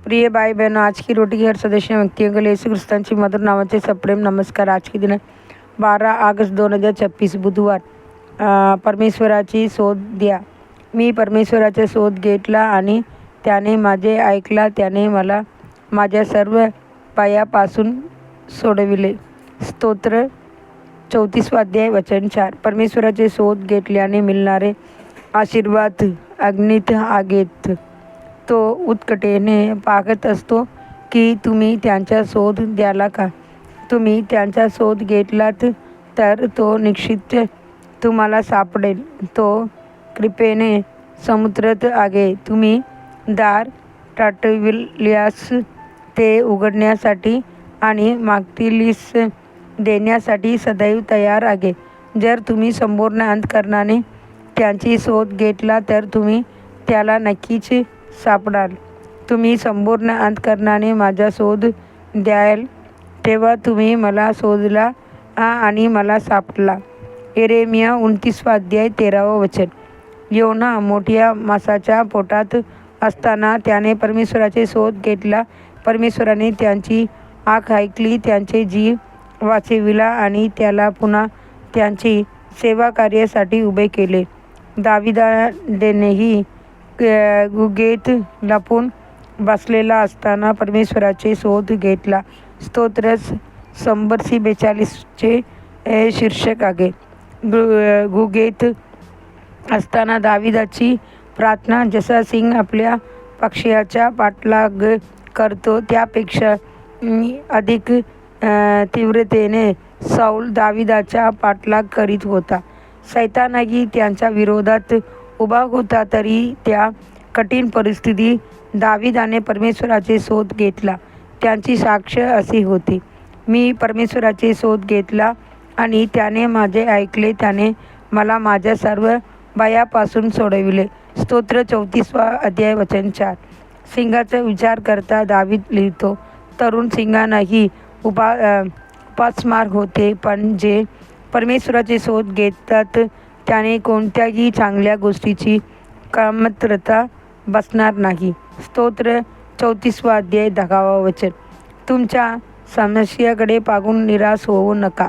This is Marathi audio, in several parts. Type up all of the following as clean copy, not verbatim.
प्रिय भाई बहनों, आज की रोटी के हर सदस्य व्यक्तियों के लिए यीशु ख्रिस्तांची मधुर नावाचे सप्रेम नमस्कार. आज की दिन 12 ऑगस्ट 2026 बुधवार. परमेश्वराची शोध द्या. मी परमेश्वराचा शोध घेतला आणि त्याने माझे ऐकला. त्याने मला माझ्या सर्व पायापासून सोडविले. स्तोत्र 34 अध्याय वचन 4. परमेश्वराचे शोध घेतल्याने मिळणारे आशीर्वाद अग्नीत आगेत. तो उत्कटेने पाहत असतो की तुम्ही त्यांचा शोध द्याला का. तुम्ही त्यांचा शोध घेतलात तर तो निश्चित तुम्हाला सापडेल. तो कृपेने समुद्रात आगे. तुम्ही दार ठठविल्यास ते उघडण्यासाठी आणि मागतीलीस देण्यासाठी सदैव तयार आहे. जर तुम्ही संपूर्ण अंतःकरणाने त्यांची शोध घेतला तर तुम्ही त्याला नक्कीच सापडाल. तुम्ही संपूर्ण अंतःकरणाने माझा शोध द्याल तेव्हा तुम्ही मला शोधला आणि मला सापडला. यिर्मया 29 अध्याय 13 वचन. योना मोठ्या मासाच्या पोटात असताना त्याने परमेश्वराचे शोध घेतला. परमेश्वराने त्यांची हाक ऐकली, त्यांचे जीव वाचविला आणि त्याला पुन्हा त्यांची सेवा कार्यासाठी उभे केले. दाविदानेही गुगेत लपून बसलेला असताना परमेश्वराचे शोध घेतला. स्तोत्र 142 शीर्षक आहे. गुगेत असताना दाविदाची प्रार्थना. जसा सिंह आपल्या पक्ष्याचा पाठलाग करतो त्यापेक्षा अधिक तीव्रतेने साऊल दाविदाचा पाठलाग करीत होता. सैतानही त्यांच्या विरोधात उभा होता. तरी त्या कठीण परिस्थितीत दाविदाने परमेश्वराचे शोध घेतला. त्यांची साक्ष अशी होती, मी परमेश्वराचे शोध घेतला आणि त्याने माझे ऐकले. त्याने मला माझ्या सर्व भयापासून सोडविले. स्तोत्र 34 अध्याय वचन 4. सिंहाचा विचार करता दावीद लिहितो, तरुण सिंहांनाही उपासमार होते, पण जे परमेश्वराचे शोध घेतात त्याने कोणत्याही चांगल्या गोष्टीची कमतरता बसणार नाही. स्तोत्र 34 अध्याय 10 वचन. तुमच्या समस्येकडे पाहून निराश होऊ नका.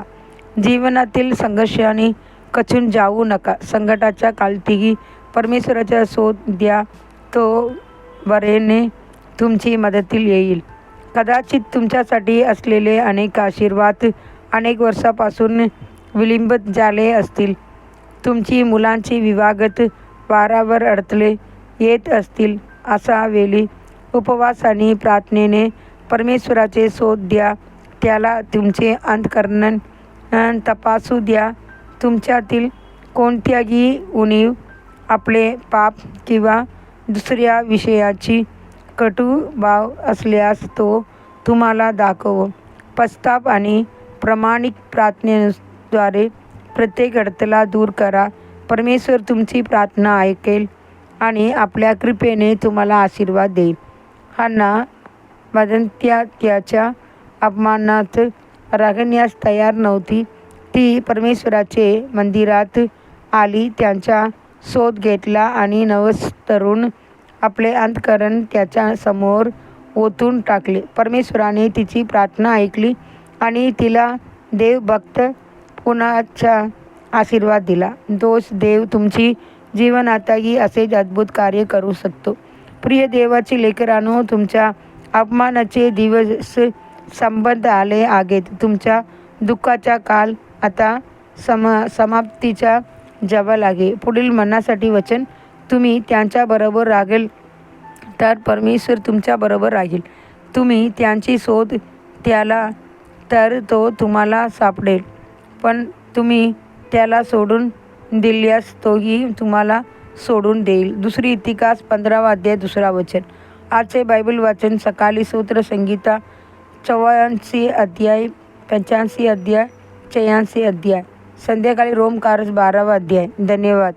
जीवनातील संघर्षाने खचून जाऊ नका. संकटाच्या काळातही परमेश्वराचा शोध द्या. तो बरेने तुमची मदतीला येईल. कदाचित तुमच्यासाठी असलेले अनेक आशीर्वाद अनेक वर्षापासून विलंबित झाले असतील. तुमची मुलांची विवाहात वारंवार अडथळे येत असतील. अशा वेळी उपवास आणि प्रार्थनेने परमेश्वराचे शोध द्या. त्याला तुमचे अंतःकरण तपासू द्या. तुमच्यातील कोणत्याही उणीव, आपले पाप किंवा दुसऱ्या विषयाची कटू भाव असल्यास तो तुम्हाला दाखव. पश्चाताप आणि प्रामाणिक प्रार्थनेद्वारे प्रत्येक अडथळा दूर करा. परमेश्वर तुमची प्रार्थना ऐकेल आणि आपल्या कृपेने तुम्हाला आशीर्वाद देईल. हन्ना त्याच्या अपमानात राहण्यास तयार नव्हती. ती परमेश्वराचे मंदिरात आली, त्यांचा शोध घेतला आणि नवस्तरून आपले अंतःकरण त्याच्या समोर ओतून टाकले. परमेश्वराने तिची प्रार्थना ऐकली आणि तिला देवभक्त पुन्हाचा आशीर्वाद दिला. देव तुमची जीवनातही असेच अद्भुत कार्य करू शकतो. प्रिय देवाची लेकरांनो, तुमच्या अपमानाचे दिवस संबंध आले आहेत. तुमच्या दुःखाचा काळ आता समाप्तीच्या जवळ आहे. पुढील मनासाठी वचन. तुम्ही त्यांच्याबरोबर राहाल तर परमेश्वर तुमच्याबरोबर राहील. तुम्ही त्यांची शोध द्याला तर तो तुम्हाला सापडेल, पण तुम्ही त्याला सोडून दिल्यास तोही तुम्हाला सोडून देईल. दुसरी इतिहास 15 अध्याय 2 वचन. आजचे बायबल वाचन सकाळी स्तोत्र संगीता 84 अध्याय 85 अध्याय 86 अध्याय. संध्याकाळी रोमकार्य 12 अध्याय. धन्यवाद.